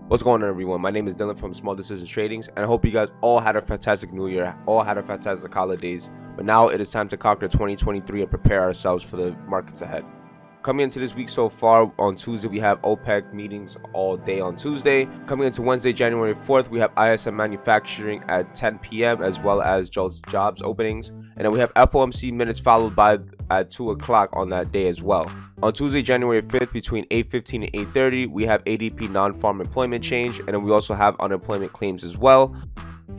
What's going on, everyone? My name is Dylan from Small Decisions Tradings, and I hope you guys all had a fantastic new year, all had a fantastic holidays. But now it is time to conquer 2023 and prepare ourselves for the markets ahead. Coming into this week so far, on Tuesday we have OPEC meetings all day on Tuesday. Coming into Wednesday, January 4th, we have ISM manufacturing at 10 p.m. as well as jobs openings. And then we have FOMC minutes followed by at 2 o'clock on that day as well. On Tuesday, January 5th, between 8:15 and 8:30, we have ADP non-farm employment change, and then we also have unemployment claims as well.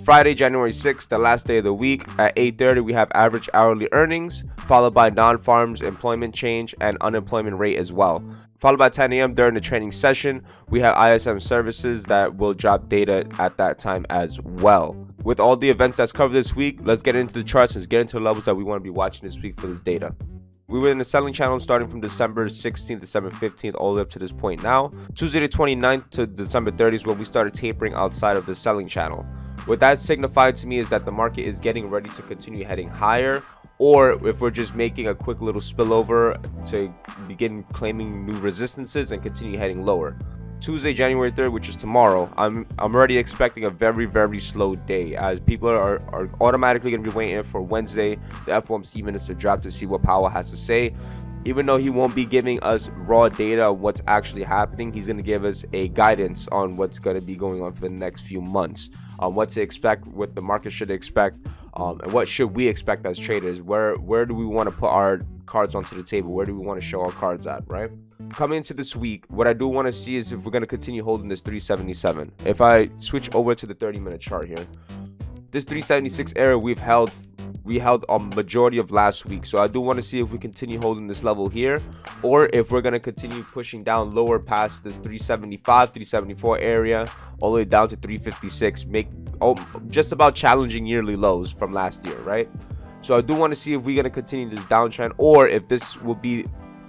Friday, January 6th, the last day of the week, at 8:30, we have average hourly earnings, followed by non-farms employment change and unemployment rate as well. Followed by 10 a.m. during the training session, we have ISM services that will drop data at that time as well. With all the events that's covered this week, let's get into the charts and let's get into the levels that we want to be watching this week for this data. We were in the selling channel starting from December 16th, December 15th, all the way up to this point now. Tuesday the 29th to December 30th when we started tapering outside of the selling channel. What that signified to me is that the market is getting ready to continue heading higher, or if we're just making a quick little spillover to begin claiming new resistances and continue heading lower. Tuesday, January 3rd, which is tomorrow, I'm already expecting a very slow day, as people are automatically going to be waiting for Wednesday, the FOMC minutes to drop to see what Powell has to say. Even though he won't be giving us raw data on what's actually happening, he's going to give us a guidance on what's going to be going on for the next few months, what to expect, what the market should expect, and what should we expect as traders. Where do we want to put our cards onto the table? Where do we want to show our cards at, right? Coming into this week, what I do want to see is if we're going to continue holding this 377. If I switch over to the 30-minute chart here, this 376 area we held a majority of last week, so I do want to see if we continue holding this level here, or if we're going to continue pushing down lower past this 375 374 area all the way down to 356, just about challenging yearly lows from last year, right? So I do want to see if we're going to continue this downtrend, or if this will be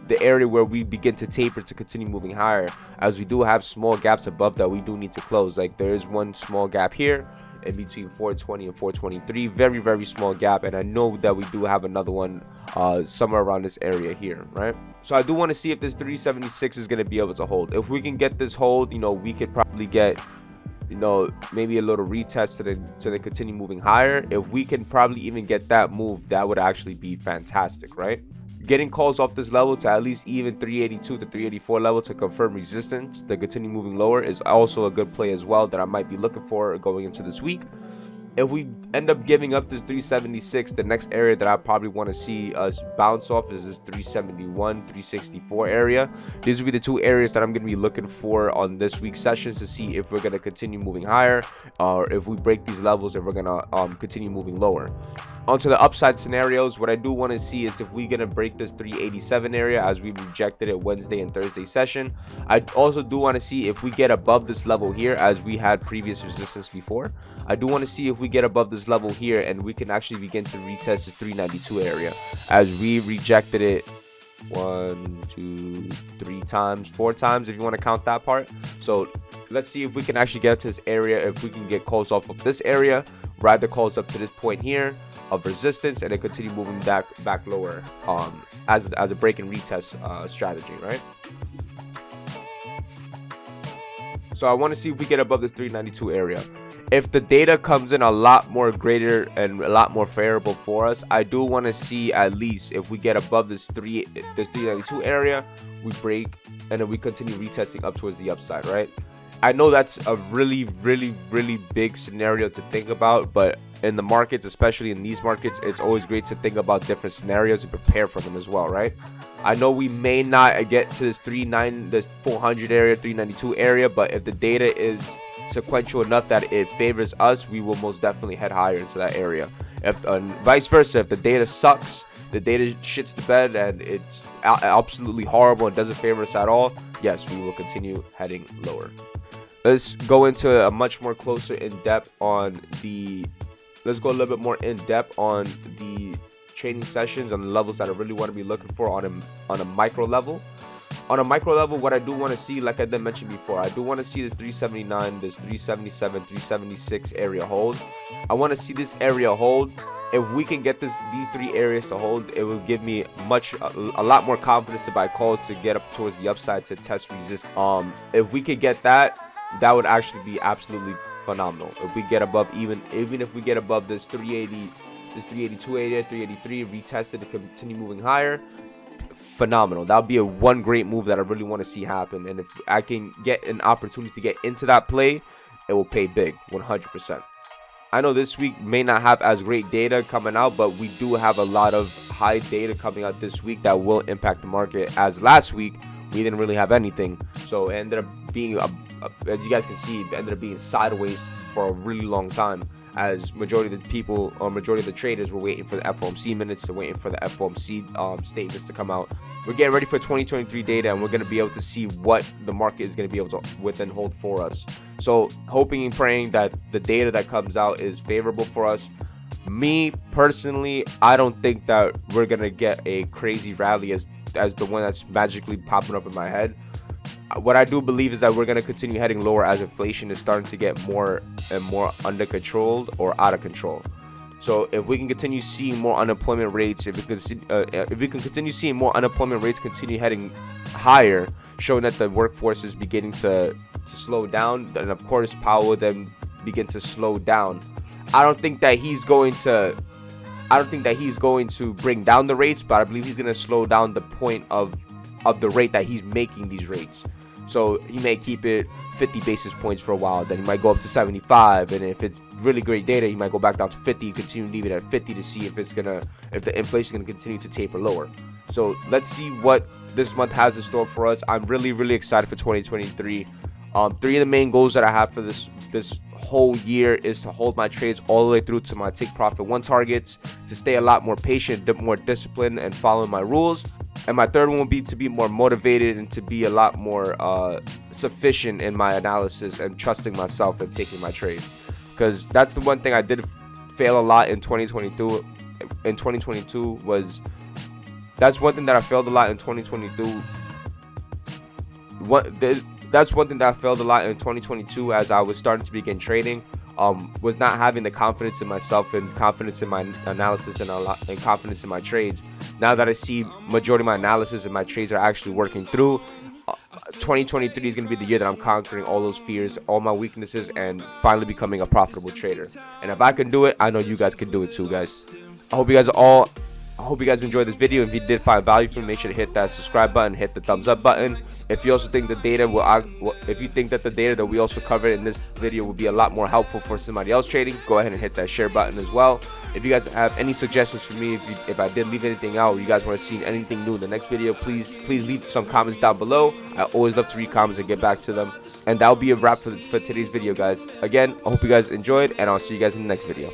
the area where we begin to taper to continue moving higher, as we do have small gaps above that we do need to close. Like there is one small gap here in between 420 and 423, very small gap, and I know that we do have another one somewhere around this area here, right? So I do want to see if this 376 is going to be able to hold. If we can get this hold, we could probably get maybe a little retest to then continue moving higher. If we can probably even get that move, that would actually be fantastic, right? Getting calls off this level to at least even 382 to 384 level to confirm resistance to continue moving lower is also a good play as well that I might be looking for going into this week. If we end up giving up this 376, the next area that I probably want to see us bounce off is this 371 364 area. These will be the two areas that I'm going to be looking for on this week's sessions to see if we're going to continue moving higher, or if we break these levels, if we're going to continue moving lower. Onto the upside scenarios, what I do want to see is if we're going to break this 387 area as we rejected it Wednesday and Thursday session. I also do want to see if we get above this level here as we had previous resistance before. I do want to see if we get above this level here and we can actually begin to retest this 392 area, as we rejected it 1 2 3 times, 4 times if you want to count that part. So let's see if we can actually get up to this area. If we can get calls off of this area, ride the calls up to this point here of resistance, and then continue moving back lower as a break and retest strategy, right? So I want to see if we get above this 392 area. If the data comes in a lot more greater and a lot more favorable for us, I do want to see at least if we get above this 392 area, we break and then we continue retesting up towards the upside, right? I know that's a really big scenario to think about, but in the markets, especially in these markets, it's always great to think about different scenarios and prepare for them as well, right? I know we may not get to this 400 area, 392 area, but if the data is sequential enough that it favors us, we will most definitely head higher into that area. If vice versa, if the data sucks, the data shits the bed and it's absolutely horrible and doesn't favor us at all, yes, we will continue heading lower. Let's go into a much more closer in depth on let's go a little bit more in depth on the trading sessions and the levels that I really want to be looking for on a micro level. On a micro level, what I do want to see, like I did mention before, I do want to see this 379, this 377, 376 area hold. I want to see this area hold. If we can get these three areas to hold, it will give me a lot more confidence to buy calls to get up towards the upside to test resist. If we could get that, that would actually be absolutely phenomenal. If we get above, even if we get above this 380, this 380, 383, retest it to continue moving higher, phenomenal. That would be one great move that I really want to see happen. And if I can get an opportunity to get into that play, it will pay big, 100%. I know this week may not have as great data coming out, but we do have a lot of high data coming out this week that will impact the market. As last week, we didn't really have anything. So it ended up being, as you guys can see, it ended up being sideways for a really long time, as majority of the people or majority of the traders were waiting for the FOMC minutes, they're waiting for the FOMC statements to come out. We're getting ready for 2023 data, and we're going to be able to see what the market is going to be able to within hold for us. So hoping and praying that the data that comes out is favorable for us. Me personally, I don't think that we're going to get a crazy rally as the one that's magically popping up in my head. What I do believe is that we're going to continue heading lower as inflation is starting to get more and more under control or out of control. So if we can continue seeing more unemployment rates, if we can continue seeing more unemployment rates continue heading higher, showing that the workforce is beginning to slow down, then of course Powell will then begin to slow down. I don't think that he's going to bring down the rates, but I believe he's going to slow down the point of the rate that he's making these rates. So he may keep it 50 basis points for a while, then he might go up to 75, and if it's really great data, he might go back down to 50 and continue to leave it at 50 to see if the inflation is going to continue to taper lower. So let's see what this month has in store for us. I'm really excited for 2023. 3 of the main goals that I have for this whole year is to hold my trades all the way through to my take profit 1 targets, to stay a lot more patient, more disciplined, and following my rules. And my third one will be to be more motivated and to be a lot more sufficient in my analysis and trusting myself and taking my trades. Because that's the one thing I did fail a lot in 2022. That's one thing that I failed a lot in 2022. That's one thing that I failed a lot in 2022 as I was starting to begin trading. Was not having the confidence in myself and confidence in my analysis and confidence in my trades. Now that I see majority of my analysis and my trades are actually working through, 2023 is going to be the year that I'm conquering all those fears, all my weaknesses, and finally becoming a profitable trader. And if I can do it, I know you guys can do it too, guys. I hope you guys enjoyed this video. If you did find value from it, make sure to hit that subscribe button, hit the thumbs up button. If you also think the data if you think that the data that we also covered in this video will be a lot more helpful for somebody else trading, go ahead and hit that share button as well. If you guys have any suggestions for me, if I did leave anything out, or you guys want to see anything new in the next video, please leave some comments down below. I always love to read comments and get back to them. And that'll be a wrap for today's video, guys. Again, I hope you guys enjoyed, and I'll see you guys in the next video.